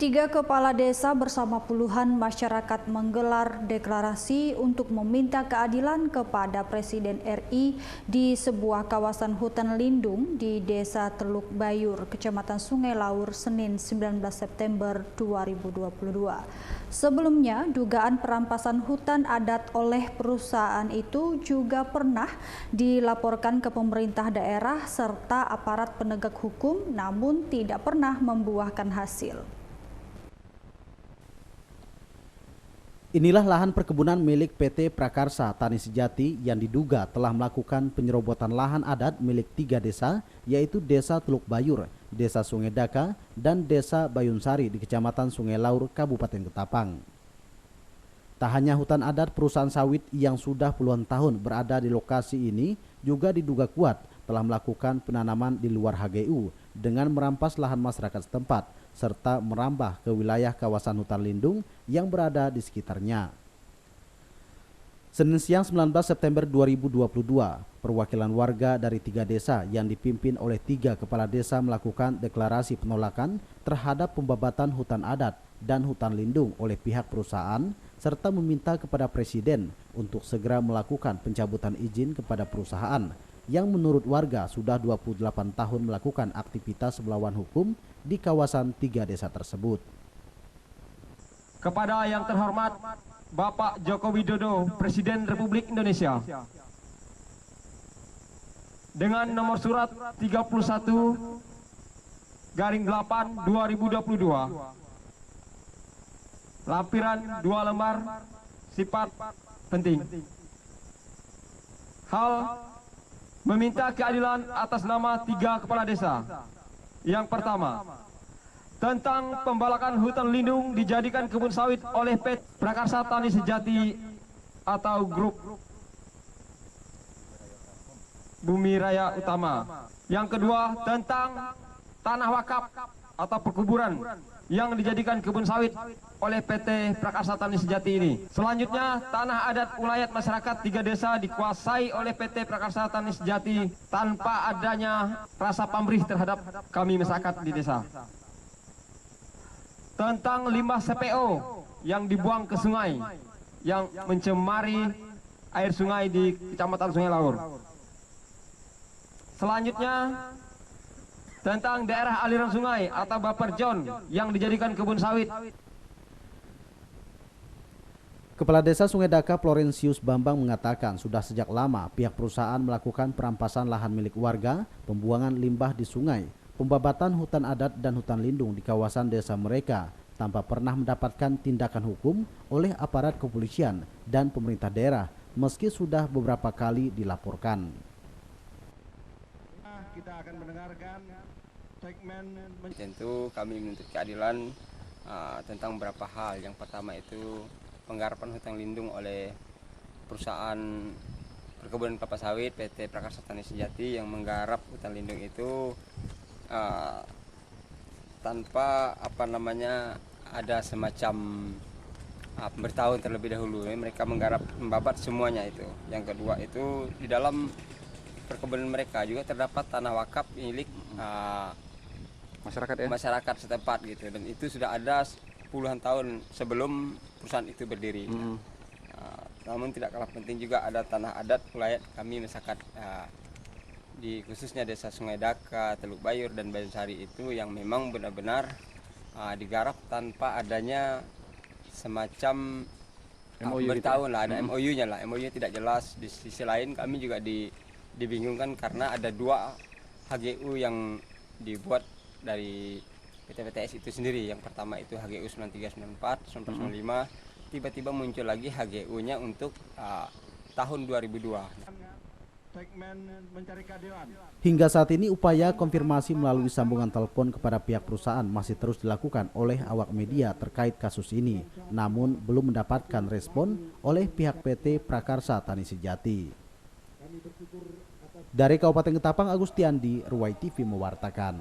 Tiga kepala desa bersama puluhan masyarakat menggelar deklarasi untuk meminta keadilan kepada Presiden RI di sebuah kawasan hutan lindung di Desa Teluk Bayur, Kecamatan Sungai Laur, Senin 19 September 2022. Sebelumnya, dugaan perampasan hutan adat oleh perusahaan itu juga pernah dilaporkan ke pemerintah daerah serta aparat penegak hukum, namun tidak pernah membuahkan hasil. Inilah lahan perkebunan milik PT Prakarsa Tani Sejati yang diduga telah melakukan penyerobotan lahan adat milik tiga desa, yaitu Desa Teluk Bayur, Desa Sungai Daka, dan Desa Bayunsari di Kecamatan Sungai Laur, Kabupaten Ketapang. Tak hanya hutan adat, perusahaan sawit yang sudah puluhan tahun berada di lokasi ini juga diduga kuat telah melakukan penanaman di luar HGU dengan merampas lahan masyarakat setempat serta merambah ke wilayah kawasan hutan lindung yang berada di sekitarnya. Senin siang 19 September 2022, perwakilan warga dari tiga desa yang dipimpin oleh tiga kepala desa melakukan deklarasi penolakan terhadap pembabatan hutan adat dan hutan lindung oleh pihak perusahaan serta meminta kepada Presiden untuk segera melakukan pencabutan izin kepada perusahaan yang menurut warga sudah 28 tahun melakukan aktivitas melawan hukum di kawasan tiga desa tersebut. Kepada yang terhormat Bapak Joko Widodo, Presiden Republik Indonesia, dengan nomor surat 31/8/2022, lampiran 2 lembar, sifat penting. Hal meminta keadilan atas nama tiga kepala desa. Yang pertama, tentang pembalakan hutan lindung dijadikan kebun sawit oleh PT Prakarsa Tani Sejati atau Grup Bumi Raya Utama. Yang kedua, tentang tanah wakaf atau perkuburan yang dijadikan kebun sawit oleh PT Prakarsa Tani Sejati ini. Selanjutnya, tanah adat ulayat masyarakat tiga desa dikuasai oleh PT Prakarsa Tani Sejati tanpa adanya rasa pamrih terhadap kami masyarakat di desa. Tentang limbah CPO yang dibuang ke sungai yang mencemari air sungai di Kecamatan Sungai Laur. Selanjutnya, tentang daerah aliran sungai atau buffer zone yang dijadikan kebun sawit. Kepala Desa Sungai Daka Florentius Bambang mengatakan sudah sejak lama pihak perusahaan melakukan perampasan lahan milik warga, pembuangan limbah di sungai, pembabatan hutan adat dan hutan lindung di kawasan desa mereka tanpa pernah mendapatkan tindakan hukum oleh aparat kepolisian dan pemerintah daerah meski sudah beberapa kali dilaporkan. Kita akan mendengarkan segmen. Tentu kami menuntut keadilan tentang beberapa hal. Yang pertama itu penggarapan hutan lindung oleh perusahaan perkebunan kelapa sawit PT Prakarsa Tani Sejati yang menggarap hutan lindung itu tanpa ada semacam pemberitahuan terlebih dahulu. Mereka menggarap, membabat semuanya itu. Yang kedua itu di dalam perkebunan mereka juga terdapat tanah wakaf milik masyarakat setempat gitu, dan itu sudah ada puluhan tahun sebelum perusahaan itu berdiri. Namun tidak kalah penting juga ada tanah adat ulayat kami masyarakat di khususnya Desa Sungai Daka, Teluk Bayur dan Bayunsari itu yang memang benar-benar digarap tanpa adanya semacam pemberitahuan lah, ada MOU-nya lah. MOU-nya tidak jelas. Di sisi lain kami juga dibingungkan karena ada 2 HGU yang dibuat dari PT-PTS itu sendiri. Yang pertama itu HGU 9394, 1995, tiba-tiba muncul lagi HGU-nya untuk tahun 2002. Hingga saat ini upaya konfirmasi melalui sambungan telepon kepada pihak perusahaan masih terus dilakukan oleh awak media terkait kasus ini, namun belum mendapatkan respon oleh pihak PT Prakarsa Tani Sejati. Dari Kabupaten Ketapang, Agustiandi, Ruwai TV mewartakan.